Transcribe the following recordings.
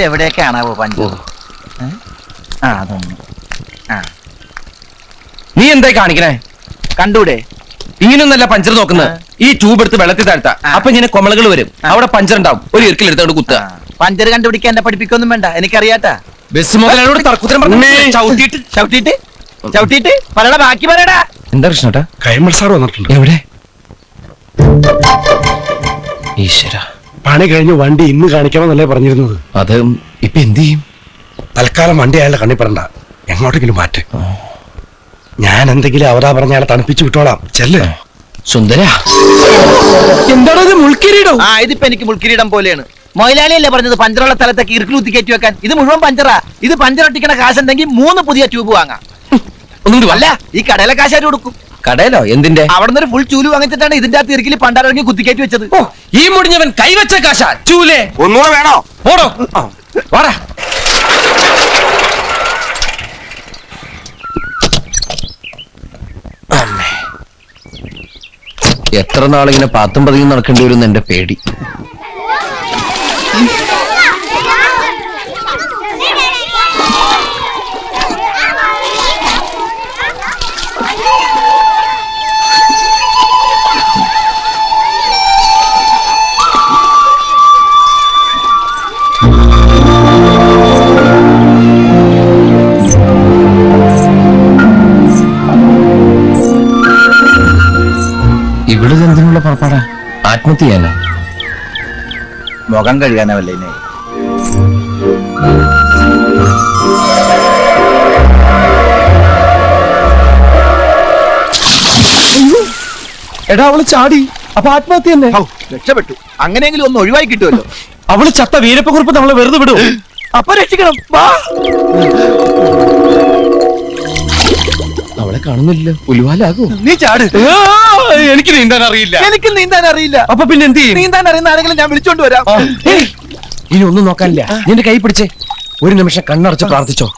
എവിടെയൊക്കെയാണാവോ puncture? നീ എന്തായി കാണിക്കണേ? കണ്ടൂടെ? ഇങ്ങനൊന്നല്ല പഞ്ചർ നോക്കുന്നത്. ഈ ട്യൂബ് എടുത്ത് വെള്ളത്തിൽ താഴ്ത്താ, അപ്പൊ ഇങ്ങനെ കൊമളകൾ വരും, അവിടെ പഞ്ചർ ഉണ്ടാവും. ഒരു ഇറുക്കിലെടുത്തോണ്ട് കുത്തുക. പഞ്ചർ കണ്ടുപിടിക്കാൻ എന്നെ പഠിപ്പിക്കൊന്നും വേണ്ട, എനിക്കറിയാട്ടാ. ബസ് മുതലോട് തർക്കുത്തരം ചവിട്ടിട്ട് പറയടാ, ബാക്കി പറയടാ. എന്താ കൃഷ്ണേട്ടാ? കൈമൾ സാർ വന്നിട്ടുണ്ട്. എവിടെ? ഈശ്വര, പണി കഴിഞ്ഞ് വണ്ടി ഇന്ന് കാണിക്കാമെന്നല്ലേ പറഞ്ഞിരുന്നത്. അത് ഇപ്പൊ എന്ത് ചെയ്യും? തൽക്കാലം വണ്ടി അയാളുടെ കണ്ണിപ്പെടണ്ട, എങ്ങോട്ടെങ്കിലും മാറ്റ്. ഞാൻ എന്തെങ്കിലും അവതാ പറഞ്ഞ അയാളെ തണുപ്പിച്ചു വിട്ടോളാം. ചെല്ല്. സുന്ദര, എന്താണത്? മുൾക്കിരീടം? ഇതിപ്പോ എനിക്ക് മുൾക്കിരീടം പോലെയാണ്. മൊയിലാളിയല്ലേ പറഞ്ഞത് പഞ്ചറുള്ള സ്ഥലത്തേക്ക് ഇറുക്കിൽ കുത്തി കയറ്റി വെക്കാൻ? ഇത് മുഴുവൻ പഞ്ചറാ. ഇത് പഞ്ചർ ഒട്ടിക്കണ കാശുണ്ടെങ്കിൽ 3 പുതിയ ട്യൂബ് വാങ്ങാം. അല്ല, ഈ കടയിലെ കാശാര് കൊടുക്കും. കടയിലോ? എന്തിന്റെ? അവിടെ നിന്ന് ഫുൾ ചൂല് വാങ്ങിച്ചിട്ടാണ് ഇതിന്റെ അകത്ത് ഇറുക്കിൽ പണ്ടാരങ്ങി കുത്തിക്കയറ്റി വെച്ചത്. ഈ മുടിഞ്ഞവൻ കൈവച്ച കാശ ചൂലേ. ഒന്നുകൂടെ വേണോ? ഓടോ, വാടാ. എത്ര നാളിങ്ങനെ പാത്തും പതിയും നടക്കേണ്ടി വരും എന്റെ പേടി. ഇവിടെ എന്തിനുള്ള പുറപ്പാടാ? ആത്മഹത്യ ചെയ്യാനോ? മുഖം കഴുകാനല്ലേ? എടാ, അവള് ചാടി, അപ്പൊ ആത്മഹത്യ തന്നെ. രക്ഷപ്പെട്ടു. അങ്ങനെയെങ്കിലും ഒന്ന് ഒഴിവായി കിട്ടുമല്ലോ. അവള് ചത്ത വീരപ്പക്കുറിപ്പ് നമ്മളെ വെറുതെ വിടും. അപ്പൊ രക്ഷിക്കണം. അവളെ കാണുന്നില്ല. ഉലുവാലാകൂ. നീ ചാട്. എനിക്ക് നീന്താൻ അറിയില്ല. എനിക്ക് നീന്താൻ അറിയില്ല. അപ്പൊ പിന്നെ എന്ത് ചെയ്യും? നീന്താൻ അറിയുന്ന ആരെങ്കിലും ഞാൻ വിളിച്ചോണ്ട് വരാം. ഇനി ഒന്നും നോക്കാനില്ല. നിന്റെ കൈ പിടിച്ചേ ഒരു നിമിഷം കണ്ണടച്ച് പ്രാർത്ഥിച്ചോ.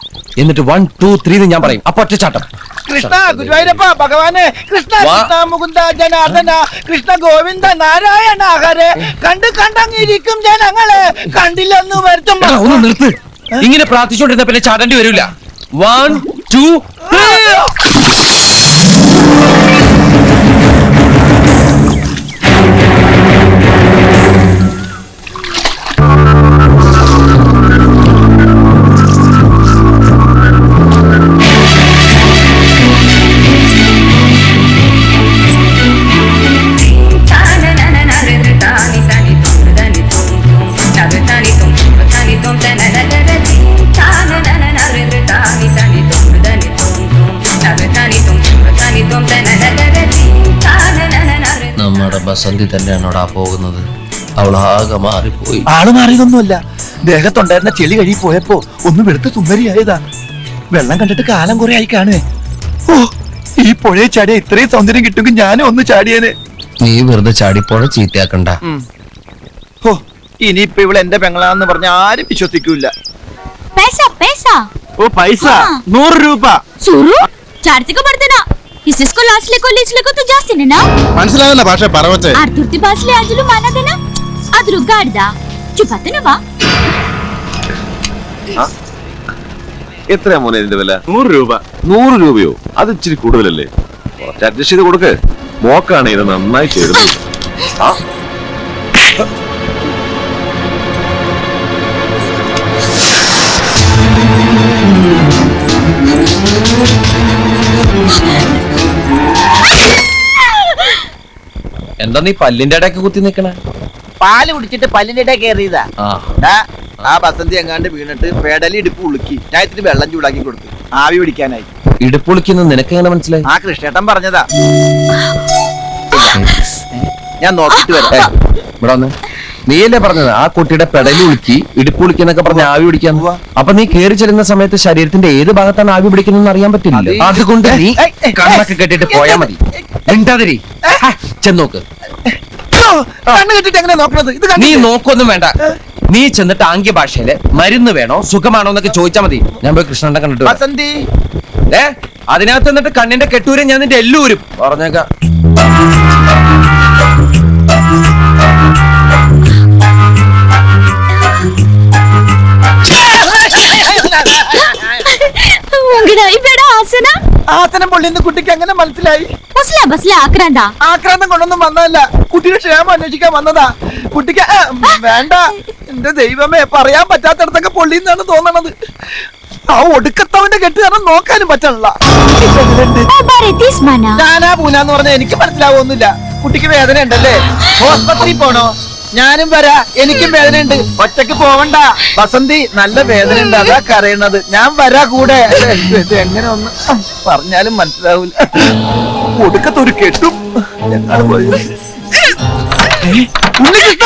എന്നിട്ട് 1 2 3 ഞാൻ പറയും, അപ്പൊ ഒറ്റച്ചാട്ടം. കൃഷ്ണ ഗുരുവായൂരപ്പ ഭഗവാനെ, കൃഷ്ണ കൃഷ്ണ മുകുന്ദ ജനാർദ്ദന, കൃഷ്ണ ഗോവിന്ദ നാരായണ ഹരേ. കണ്ടങ്ങിരിക്കും ജനങ്ങളെ, കണ്ടില്ലെന്ന് വരുത്തും. ഒന്ന് നിർത്ത്. ഇങ്ങനെ പ്രാർത്ഥിച്ചോണ്ടിരുന്ന പിന്നെ ചാടേണ്ടി വരില്ല. 1 2 നമ്മുടെ ബസന്തി തന്നെയാണോടാ പോകുന്നത്? അവളാകെ മാറിപ്പോയി. ആള് മാറിയതൊന്നുമല്ല, ദേഹത്തുണ്ടായിരുന്ന ചെളി കഴുകി പോയപ്പോ ഒന്ന് വെളുത്ത സുന്ദരിയായതാ. വെള്ളം കണ്ടിട്ട് കാലം കുറെ ആയി കാണുവേ. ഓ, ഈ പുഴയെ ചാടിയ ഇത്രയും സൗന്ദര്യം കിട്ടുമെങ്കിൽ ഞാനും ഒന്ന് ചാടിയേനെ. നീ വെറുതെ ചാടിപ്പോഴ ചീത്തയാക്കണ്ട. ഓ, ഇനിയിപ്പൊ ഇവിടെ എന്റെ പെങ്ങളാന്ന് പറഞ്ഞ ആരും വിശ്വസിക്കൂല. ओ पैसा 100 ರೂಪಾಯಿ ಸುರು ಚಾರ್ಜಿಗೆ ಬರ್ತೀನಾ ಇಸ್ಕೋ ಲಾಸ್ಟ್ಲೆ ಕೊಲ್ಲಿಸ್ಲಿಕ್ಕೆ ತು ಜಾಸ್ತಿನೇ ನಾ മനസ്സിലാവില്ല ഭാഷ പറവത്തെ ಆರ್ತುರ್ತಿ ಭಾಷೆ ಆಜಲು ಮಾನದನ ಆದ್ರೂ ಗಾಡ್ದ ಚುಪತ್ತನವಾ എത്രയാ മോനെ ഇതിന്റെ വില? 100 രൂപ. 100 രൂപയോ? അത് ഇച്ചിരി കൂടുതലല്ലേ? കുറച്ച് അഡ്ജസ്റ്റ് ചെയ്ത് കൊടുക്ക്. മോക്കാണ് ഇത് നന്നായി ചേരുന്നത്. എന്താ നീ പല്ലിന്റെ ഇടയ്ക്ക് കുത്തി നിക്കണേ? പാല് കുടിച്ചിട്ട് പല്ലിന്റെ ഇടയിൽ കയറിയതാ. ആ ബസന്തി എങ്ങാണ്ട് വീണിട്ട് പെടലി ഇടുപ്പ് ഉളുക്കി ഞാൻ ഇത്തിരി വെള്ളം ചൂടാക്കി കൊടുത്തു, ആവി പിടിക്കാനായി. ഇടുപ്പൊളിക്കുന്ന നിനക്ക് എങ്ങനെ മനസ്സിലായി? ആ കൃഷ്ണേട്ടൻ പറഞ്ഞതാ. ഞാൻ നോക്കിട്ട് വരാം. ഇവിടെ വന്ന് നീയല്ലേ പറഞ്ഞത് ആ കുട്ടിയുടെ പെടലി ഉളുക്കി ഇടുപ്പൊളിക്കുന്നൊക്കെ പറഞ്ഞ ആവി പിടിക്കാൻ? അപ്പൊ നീ കയറി ചെല്ലുന്ന സമയത്ത് ശരീരത്തിന്റെ ഏത് ഭാഗത്താണ് ആവി പിടിക്കുന്നതെന്ന് അറിയാൻ പറ്റില്ല. അതുകൊണ്ട് നീ കണ്ണൊക്കെ കെട്ടിട്ട് പോയാ മതി. മിണ്ടാതിരി, ചെന്നോക്ക്. കണ്ണ് കെട്ടിട്ട് എങ്ങനെ നോക്കണത്? നീ നോക്കൊന്നും വേണ്ട. നീ ചെന്നിട്ട് ആംഗ്യ ഭാഷയില് മരുന്ന് വേണോ സുഖമാണോ എന്നൊക്കെ ചോദിച്ചാ മതി. ഞാൻ പോയി കൃഷ്ണന്റെ കണ്ടിട്ട് ബസന്തി അതിനകത്ത് എന്നിട്ട് കണ്ണിന്റെ കെട്ടൂരും ഞാൻ നിന്റെ എല്ലൂരും പറഞ്ഞേക്കാം. പൊള്ളിന്ന് കുട്ടിക്ക് എങ്ങനെ മനസ്സിലായി? ബസ്സിലെ ആക്രാന്ത. ആക്രാന്തം കൊണ്ടൊന്നും വന്നതല്ല, കുട്ടിയുടെ ക്ഷേമം അന്വേഷിക്കാൻ വന്നതാ. കുട്ടിക്ക് വേണ്ട, എന്റെ ദൈവമേ, പറയാൻ പറ്റാത്തടത്തൊക്കെ പൊള്ളിന്നാണ് തോന്നണത്. ആ ഒടുക്കത്തവന്റെ കെട്ട് കാരണം നോക്കാനും പറ്റണില്ല. ഞാനാ പൂനാന്ന് പറഞ്ഞ എനിക്ക് മനസ്സിലാവൊന്നുമില്ല. കുട്ടിക്ക് വേദന ഉണ്ടല്ലേ? ഹോസ്പിറ്റലിൽ പോണോ? ഞാനും വരാ, എനിക്കും വേദന ഉണ്ട്. ഒറ്റക്ക് പോവണ്ട വസന്തി, നല്ല വേദന ഉണ്ട്, അതാ കരയണത്. ഞാൻ വരാ കൂടെ. ഇത് എങ്ങനെ ഒന്ന് പറഞ്ഞാലും മനസ്സിലാവൂല. ഒടുക്കത്തൊരു കെട്ടും എന്താണ് പോയത്? ഉണ്ണികൃഷ്ണ!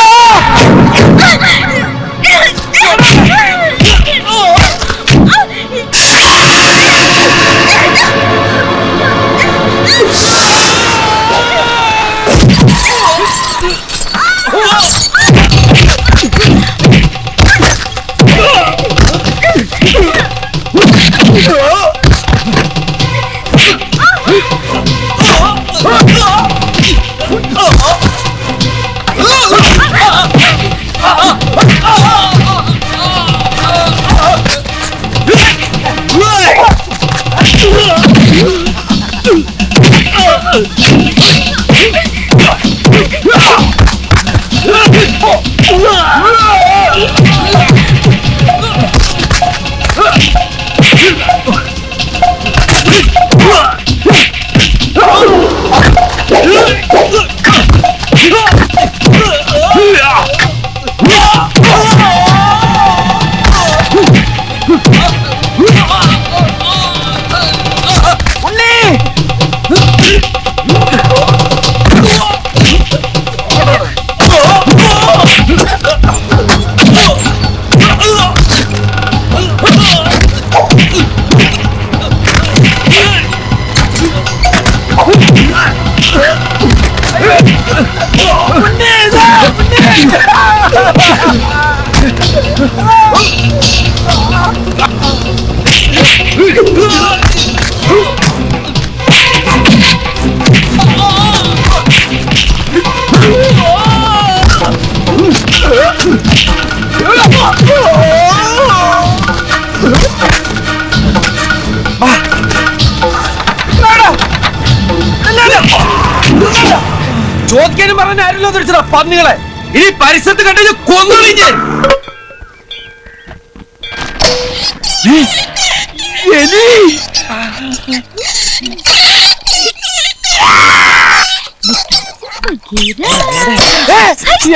ചോദിക്കാനും പറഞ്ഞ ആരല്ലോ തിരിച്ചടാ പന്നികളെ. ഇനി പരിസരത്ത് കണ്ടു കൊന്നൊളിഞ്ഞ്.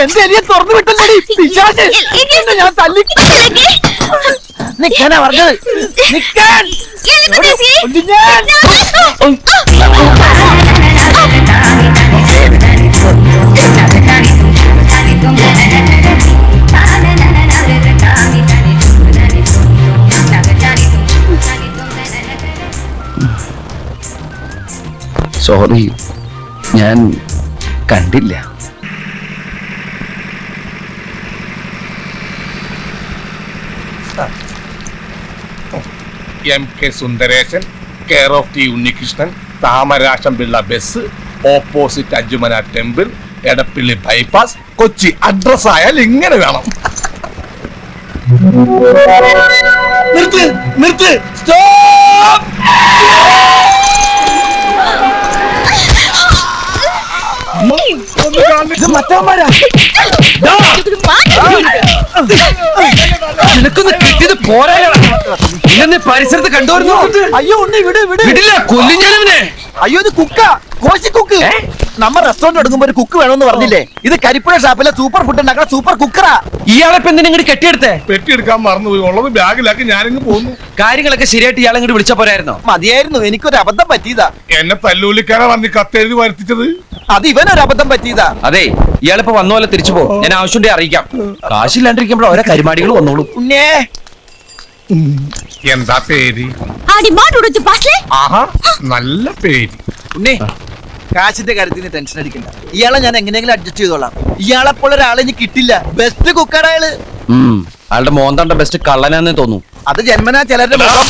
എന്റെ എലിയെ തുറന്നു വിട്ടല്ലേ പിശാച്. ഞാൻ തല്ലി നിക്കാനാ പറഞ്ഞത്. നിക്കാൻ സോറി, ഞാൻ കണ്ടില്ല. MK Sundareshan, care of T Unnikrishnan, Thamarasham Pillai bus, opposite Ajumana temple, Edappally bypass, Kochi. Address ആയാൽ ഇങ്ങനെ വേണം. നിർത്ത് നിർത്ത്, സ്റ്റോപ്പ്. ഇത് മറ്റവന്മാരാ. നിനക്കൊന്ന് കിട്ടിയത് പോരായോ? ഇന്നെ പരിസരത്ത് കണ്ടുവരുന്നു. അയ്യോ ഉണ്ണി, വിട് വിട്. വിടില്ല, കൊല്ലും ഞാനവനെ. അയ്യോ ഇത് കുക്കാ, കോശി കുക്ക്. നമ്മ റെസ്റ്റോറന്റ് എടുക്കുമ്പോ ഒരു കുക്ക് വേണമെന്ന് പറഞ്ഞില്ലേ? ഇത് കരിപ്പുഴ ഷാപ്പിലെ സൂപ്പർ ഫുഡ് ഉണ്ടാക്കുന്ന സൂപ്പർ കുക്കറാ. ഇയാളെ ഇപ്പൊ എന്തിനാ ഇങ്ങോട്ട് കെട്ടിയെടുത്തേ? പെട്ടിയെടുക്കാൻ മറന്നുപോയി, ഉള്ളത് ബാഗിലാക്കി ഞാനിങ്ങ് പോന്നു. കാര്യങ്ങളൊക്കെ ശരിയായിട്ട് ഇയാളെ ഇങ്ങോട്ട് വിളിച്ചാ പോരായിരുന്നോ? മതിയായിരുന്നു, എനിക്കൊരു അബദ്ധം പറ്റിയതാ. എന്നെ തല്ലൂലിക്കാരാ വന്ന് കത്തെഴുതി വരുത്തിച്ചത്. അത് ഇവനൊരു അബദ്ധം പറ്റിയതാ. അതെ, ഇയാളിപ്പോ വന്ന പോലെ തിരിച്ചു പോ. ഞാൻ ആവശ്യമുണ്ടെ അറിയിക്കാം. കാശില്ലാണ്ടിരിക്കുമ്പോൾ ഓരോ കരിമാടികൾ വന്നോളൂ. ഉണ്ണേ, എന്താ പേര്? ആഹാ, നല്ല പേര്. ഉണ്ണേ, കാശിന്റെ കാര്യത്തിന് ടെൻഷൻ അടിക്കണ്ട. ഇയാളെ ഞാൻ എങ്ങനെയെങ്കിലും അഡ്ജസ്റ്റ് ചെയ്തോളാം. ഇയാളെ പോലെ ഒരാളെ ഇനി കിട്ടില്ല. ബെസ്റ്റ് കുക്കറാ അയാള്. അയാളുടെ മോന്താണ്ട ബെസ്റ്റ് കള്ളനാന്നേ തോന്നുന്നു. അത് ജന്മനാ ചിലരുടെ മുഖം.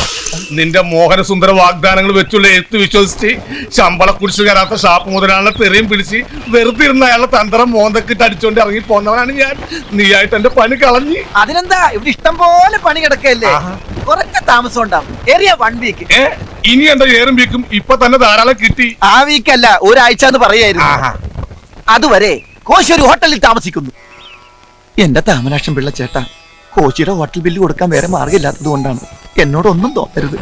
നിന്റെ മോഹനസുന്ദര വാഗ്ദാനങ്ങൾ വെച്ചുള്ള എഴുത്ത് വിശ്വസിച്ച് ശമ്പള കുടിച്ചു കയറാത്ത ഷാപ്പ് മുതലാളെ തെറിയും പിടിച്ച് വെറുതെ ഇരുന്ന അയാളെ തന്ത്രം മോന്തക്കിട്ട് അടിച്ചോണ്ട് ഇറങ്ങി പോന്നവനാണ് ഞാൻ. നീയായിട്ട് എന്റെ പണി കളഞ്ഞ്. അതിനെന്താ, ഇവിടെ ഇഷ്ടം പോലെ പണി കിടക്കല്ലേ. കുറച്ച് താമസം ഉണ്ടാവും. ഏറിയ 1 വീക്ക്. ഇനി എന്റെ ഏറും വീക്കും ഇപ്പൊ തന്നെ ധാരാളം കിട്ടി. ആ വീക്കല്ല, ഒരാഴ്ച എന്ന് പറയായിരുന്നു. അതുവരെ കോശി ഒരു ഹോട്ടലിൽ താമസിക്കുന്നു. എന്റെ താമരാക്ഷം പിള്ള ചേട്ടാ, കോശിയുടെ ഹോട്ടൽ ബില്ല് കൊടുക്കാൻ വേറെ മാർഗമില്ലാത്തത് കൊണ്ടാണ്. എന്നോടൊന്നും തോന്നരുത്.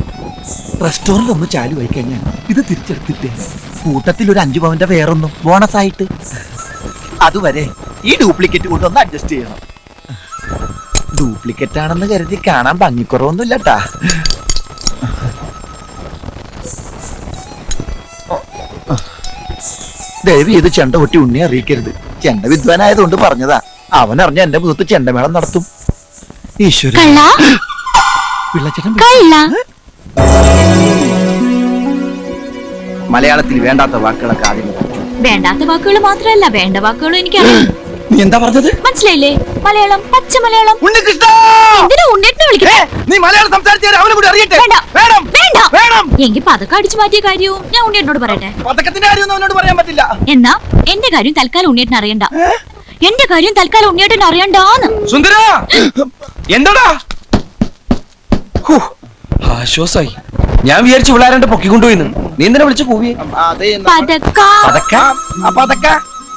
റെസ്റ്റോറന്റ് ഒന്ന് ചാലുവായി കഴിഞ്ഞാൽ ഇത് തിരിച്ചെടുത്തിട്ടേ കൂട്ടത്തിൽ ഒരു 5 പവന്റെ വേറൊന്നും ബോണസ് ആയിട്ട്. അതുവരെ ഈ ഡ്യൂപ്ലിക്കേറ്റ് കൊണ്ടൊന്ന് അഡ്ജസ്റ്റ് ചെയ്യണം. ഡ്യൂപ്ലിക്കേറ്റ് ആണെന്ന് കരുതി കാണാൻ ഭംഗിക്കുറവൊന്നുമില്ലട്ടാ. ദയവ് ഇത് ചെണ്ട പൊട്ടി ഉണ്ണിയെ അറിയിക്കരുത്. ചെണ്ട വിദ്വാനായതുകൊണ്ട് പറഞ്ഞതാ. അവനറിഞ്ഞ എന്റെ മുഖത്ത് ചെണ്ടമേളം നടത്തും. ഈശ്വര പിള്ളച്ചേട്ടൻ മലയാളത്തിൽ വേണ്ടാത്ത വാക്കുകളൊക്കെ ആദ്യം വേണ്ടാത്ത വാക്കുകൾ മാത്രമല്ല, വേണ്ട വാക്കുകളും എനിക്കറിയാം. നീ എന്താ പറഞ്ഞത്? മനസ്സിലായില്ലേ? മലയാളം, പച്ച മലയാളം. ഉണ്ണികൃഷ്ണ, എന്തിനാ ഉണ്ണേട്ടിനെ വിളിക്കണേ? നീ മലയാളം സംസാരിച്ചാൽ അവനെ കൂടി അറിയട്ടെ. വേണ്ട, വേണം, വേണ്ട. വേണം. എങ്കിൽ പതക്കം അടിച്ചു മാറ്റിയ കാര്യവും ഞാൻ ഉണ്ണേട്ടിനോട് പറയട്ടെ. പതക്കത്തിന്റെ കാര്യമൊന്നും അവനോട് പറയാൻ പറ്റില്ല. എന്നാ എന്റെ കാര്യം തൽക്കാലം ഉണ്ണേട്ടിന് അറിയണ്ട. എന്റെ കാര്യം തൽക്കാലം ഉണ്ണേട്ടിന് അറിയണ്ടാന്ന്. സുന്ദര, എന്താടാ? ആശ്വാസായി. ഞാൻ വിചാരിച്ചു വിളാരണ്ട് പൊക്കിക്കൊണ്ടുപോയിന്ന്. നീ എന്തിനാ വിളിച്ചു കൂവിയെ? പതക്ക. പതക്ക? പതക്ക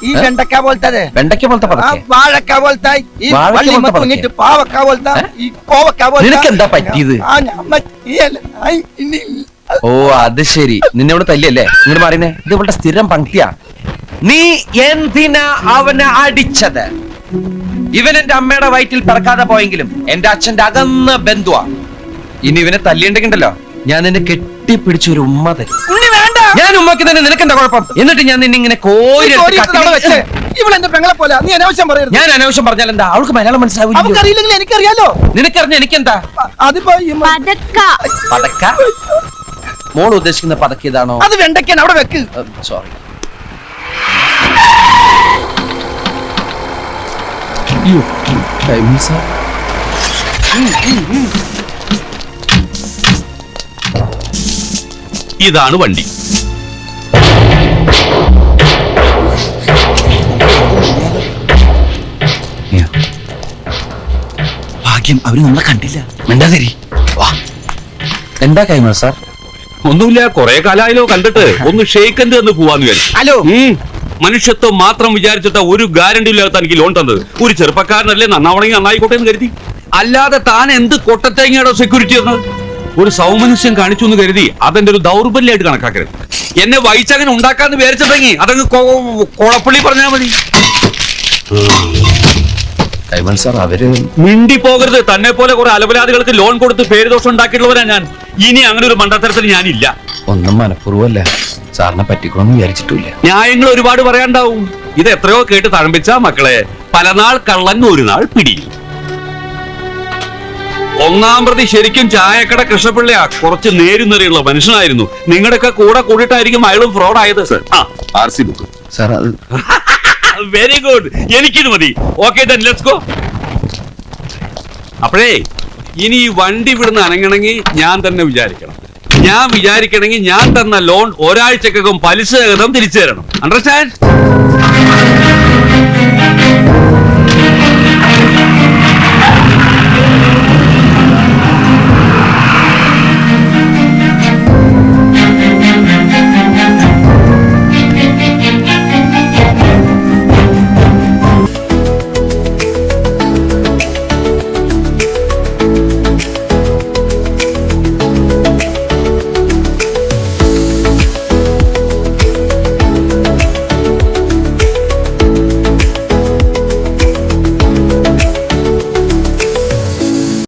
ഈ വെണ്ടക്ക പോലത്തെ, വെണ്ടയ്ക്ക പോലത്തെ പതക്ക, വാഴക്ക പോലത്തെ, ഈ വാഴക്ക വള്ളി പോലത്തെ മത്തങ്ങിട്ട് പാവക്ക പോലത്തെ, ഈ കോവക്ക പോലത്തെ. നിനക്ക് എന്താ പറ്റിയത്? ഓ അത് ശരി, നിന്നെ ഇവിടെ തല്ലിയല്ലേ? ഇങ്ങനെ പറയുന്നേ, ഇത് ഇവളുടെ സ്ഥിരം പങ്ക്തിയാ. നീ എന്തിനാ അവനെ അടിച്ചത്? ഇവൻ എന്റെ അമ്മയുടെ വയറ്റിൽ പിറക്കാതെ പോയെങ്കിലും എന്റെ അച്ഛന്റെ അകന്ന ബന്ധുവാ. ഇനി ഇവനെ തല്ലിയുണ്ടെങ്കിണ്ടല്ലോ, ഞാൻ നിന്നെ കെട്ടിപ്പിടിച്ച ഒരു ഉമ്മ തരും. ഞാൻ ഉമ്മക്ക് തന്നെ, നിനക്കെന്താ കുഴപ്പം? എന്നിട്ട് ഞാൻ നിന്നെ ഇങ്ങനെ ഇവളെന്റെ പെങ്ങളെ പോലെ നീ അനാവശ്യം പറയരുത്. ഞാൻ അനാവശ്യം പറഞ്ഞാൽ എന്താ? അവൾക്ക് മലയാളം മനസ്സിലാവില്ല. അറിയില്ലെങ്കിൽ എനിക്കറിയാലോ. നിനക്കറിഞ്ഞ എനിക്കെന്താ? അതിപ്പോ പതക്ക. പതക്ക? മോൾ ഉദ്ദേശിക്കുന്ന പതക്ക ഇതാണോ? അത് വെണ്ടയ്ക്കാൻ അവിടെ വെക്ക്. സോറി. ഇതാണ് വണ്ടി. ഭാഗ്യം അവര് നമ്മളെ കണ്ടില്ല. മിണ്ടാതിരി. എന്താ കൈമൾ സാർ? ഒന്നുമില്ല, കുറെ കാലായാലോ കണ്ടിട്ട്. ഒന്ന് ഷെയ്ക്കൻഡ് എന്ന് പോവാന്ന് വിചാരിച്ചു. ഹലോ, മനുഷ്യത്വം മാത്രം വിചാരിച്ചിട്ട് ഒരു ഗ്യാരണ്ടി ഇല്ലാത്ത എനിക്ക് ലോൺ തന്നത്. ഒരു ചെറുപ്പക്കാരനല്ലേ, നന്നാവണമെങ്കിൽ നന്നായിക്കോട്ടെ എന്ന് കരുതി. അല്ലാതെ താൻ എന്ത് കൊട്ടത്തേങ്ങയുടെ സെക്യൂരിറ്റി എന്നത്? ഒരു സൗമനുഷ്യം കാണിച്ചു എന്ന് കരുതി അതെന്റെ ഒരു ദൗർബല്യമായിട്ട് കണക്കാക്കരുത്. എന്നെ വൈച്ചങ്ങനെ ഉണ്ടാക്കാന്ന് വിചാരിച്ചിട്ടെങ്കിൽ അതങ്ങ് കോളപ്പള്ളി പറഞ്ഞാൽ മതി. കൈമൾ സാർ, അവര് മിണ്ടി പോകരുത്. തന്നെ പോലെ കുറെ അലപരാധികൾക്ക് ലോൺ കൊടുത്ത് പേരുദോഷം ഉണ്ടാക്കിയിട്ടുള്ളവരാ ഞാൻ. ഇനി അങ്ങനെ ഒരു മണ്ടത്തരത്തിൽ ഞാനില്ല. ഒന്നും മനഃപൂർവ്വമല്ല, സാറിനെ പറ്റിക്കണമെന്ന് വിചാരിച്ചിട്ടില്ല. ന്യായങ്ങൾ ഒരുപാട് പറയാണ്ടാവും. ഇത് എത്രയോ കേട്ട് തഴമ്പിച്ച മക്കളെ. പല നാൾ കള്ളൻ ഒരു നാൾ പിടി. ഒന്നാം പ്രതി ശരിക്കും ചായക്കട കൃഷ്ണപിള്ളയാ. കുറച്ച് നേരുന്നറിയുള്ള മനുഷ്യനായിരുന്നു. നിങ്ങളുടെയൊക്കെ കൂടെ കൂടിയിട്ടായിരിക്കും അയാളും ഫ്രോഡ് ആയത്. RC ബുക്ക് സാർ, അത് വെരി ഗുഡ്, എനിക്കിത് മതി. Okay then let's go. അപ്പോഴേ ഇനി ഈ വണ്ടി വിടുന്ന അനങ്ങണമെങ്കിൽ ഞാൻ തന്നെ വിചാരിക്കണം. ഞാൻ വിചാരിക്കണമെങ്കിൽ ഞാൻ തന്ന ലോൺ ഒരാഴ്ചക്കകം പലിശ സഹിതം തിരിച്ചു തരണം. അണ്ടർസ്റ്റാൻഡ്?